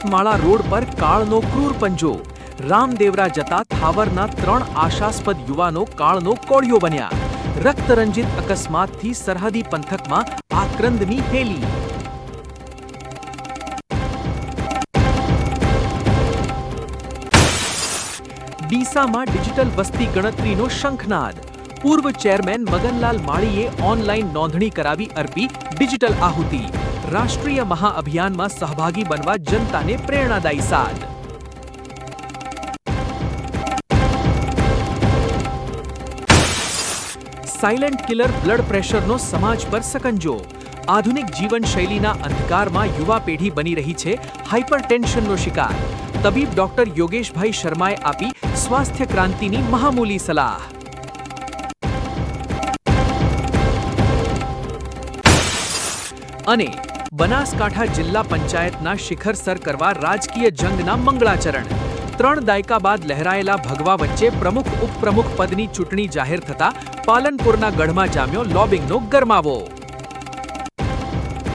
પર્વતમાળા road પર કાળનો ક્રૂર પંજો. રામદેવરા જતા થાવરના 3 આશાસ્પદ યુવાનો કાળનો કોળિયો બન્યા. રક્તરંજિત અકસ્માતથી સરહદી પંથકમાં આક્રંદની હેલી. ડીસામાં ડિજિટલ વસ્તી ગણતરીનો શંખનાદ. પૂર્વ ચેરમેન મગનલાલ માળીએ ઓનલાઈન નોંધણી કરાવી અર્પી ડિજિટલ આહુતિ. રાષ્ટ્રીય મહાઅભિયાનમાં સહભાગી બનવા જનતાને પ્રેરણાદાયી સાદ. સાયલેન્ટ કિલર બ્લડ પ્રેશરનો સમાજ પર સકંજો. આધુનિક જીવનશૈલીના અંધકારમાં યુવા પેઢી બની રહી છે હાઇપરટેન્શનનો શિકાર. તબીબ ડોક્ટર યોગેશભાઈ શર્માએ આપી સ્વાસ્થ્ય ક્રાંતિની મહામૂલી સલાહ. અને બનાસકાંઠા જિલ્લા પંચાયતના શિખર સર કરવા રાજકીય જંગના મંગળાચરણ. 3 દાયકા બાદ લહેરાયેલા ભગવા વચ્ચે પ્રમુખ ઉપપ્રમુખ પદની ચૂંટણી જાહેર થતા પાલનપુરના ગઢમાં જામ્યો લોબિંગનો ગરમાવો.